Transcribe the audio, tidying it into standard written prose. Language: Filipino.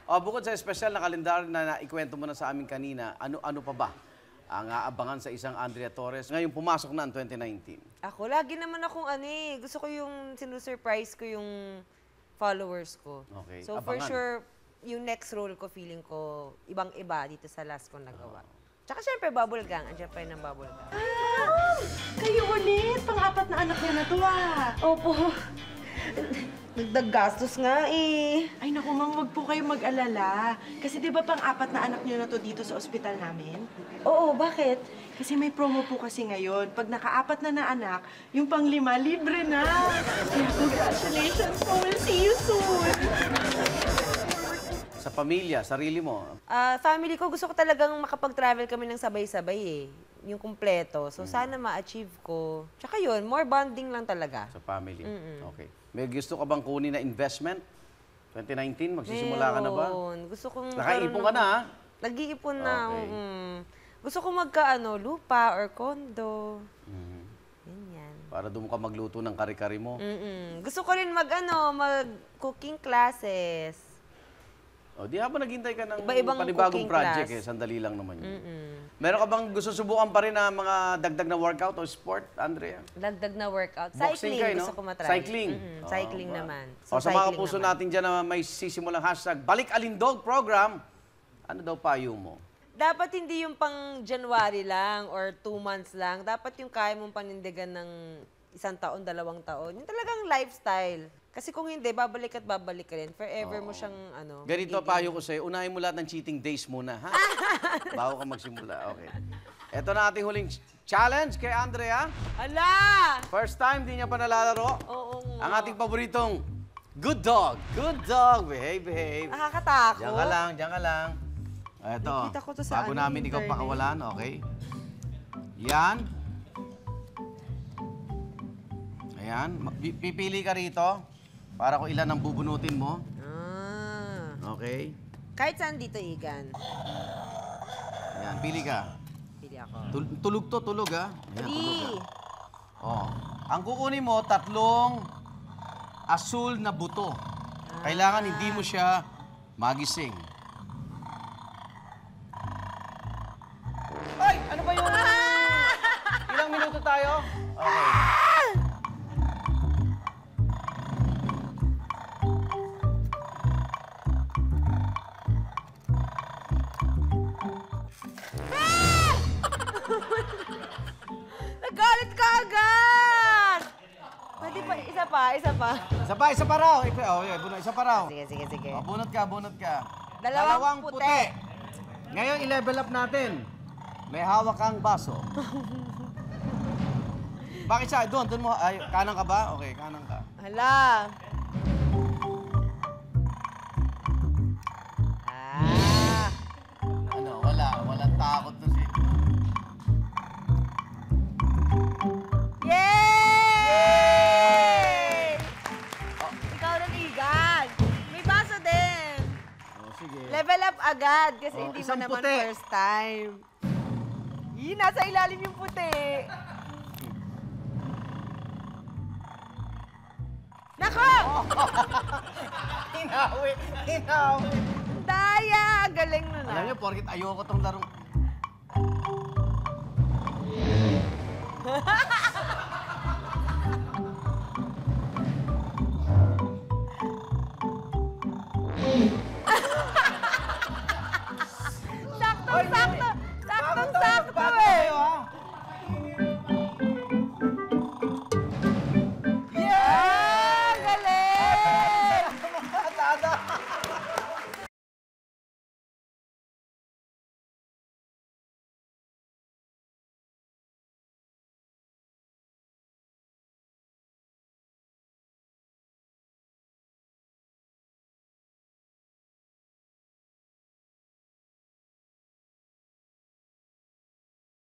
Bukod sa espesyal na kalendar na naikwento mo na sa amin kanina, ano pa ba ang aabangan sa isang Andrea Torres ngayong pumasok na ang 2019? Ako, lagi naman akong gusto ko yung sinusurprise ko yung followers ko. Okay, So for abangan. sure, yung next role ko, feeling ko, ibang-iba dito sa last kong nagawa. Tsaka syempre, bubble gang. Andiyan pa rin ang bubble gang. Kayo ulit! Pang-apat na anak niya na to Opo. Nagdagastos nga eh. Ay naku ma'am, wag po kayo mag-alala. Kasi di ba pang-apat na anak niyo na to dito sa ospital namin? Oo, bakit? Kasi may promo po kasi ngayon. Pag nakaapat na anak, yung pang-5 libre na. Kaya congratulations po. We'll see you soon. Sa pamilya, sarili mo? Family ko, gusto ko talagang makapag-travel kami ng sabay-sabay eh. Yung kumpleto. So sana ma-achieve ko. Tsaka yun, more bonding lang talaga. Sa family? Okay. May gusto ka bang kunin na investment? 2019, magsisimula ka na ba? Meron. Gusto kong... Nakaipon ka na, ha? Nag-iipon na. Okay. Gusto ko lupa or condo. Yan. Para doon ka magluto ng kari-kari mo. Gusto ko rin mag-cooking classes. Di habang naghintay ka ng Iba-ibang panibagong cooking project class. sandali lang naman yun. Meron ka bang gusto subukan pa rin na mga dagdag na workout o sport, Andrea? Dagdag na workout. Boxing Cycling, kayo, no? gusto ko matry. Cycling? Cycling ba? naman. Sa mga cycling kapuso naman. natin dyan na may sisimulang hashtag, Balik Alindog Program, ano daw payo mo? Dapat hindi yung pang January lang or 2 months lang. Dapat yung kaya mong panindigan ng 1 taon, 2 taon. Yung talagang lifestyle. Kasi kung hindi, babalik at babalik ka rin. Forever mo siyang Ganito payo ko sa'yo, unahin mo lahat ng cheating days muna, ha? Bago ka magsimula, okay. Ito na ating huling challenge kay Andrea. Ala! First time, di niya pa nalalaro. Oo nga. Ang ating paboritong good dog. Good dog. Behave. Nakakatakot. Diyan ka lang. Ito, Nakita ko to sa bago namin ikaw internet. pakawalan, okay? Yan. Ayan. Pipili ka rito para kung ilan ang bubunutin mo. Okay? Kahit saan dito, Igan. Ayan, pili ka. Pili ako. Tulog to, tulog ha. Ayan, tulog 3. ha. Ang kukunin mo, 3 asul na buto. Kailangan hindi mo siya magising. Ay! Ano ba yung... Ilang minuto tayo? Okay. Nagalit ka agad! Pwede pa, isa pa. Isa pa raw. Isa pa raw. Sige. Bunot ka. Dalawang puti. Ngayon, i-level up natin. May hawak kang baso. Bakit siya? Doon mo. Ay, kanang ka ba? Okay, kanang ka. Hala. Walang takot to si... Yay! Ikaw na, Igan. May baso din. Sige. Level up agad kasi hindi mo isang naman puti. first time. Nasa ilalim yung puti. Nako! Hinawi. Daya! Galing nun Alam niyo, porkit ayoko tong larong...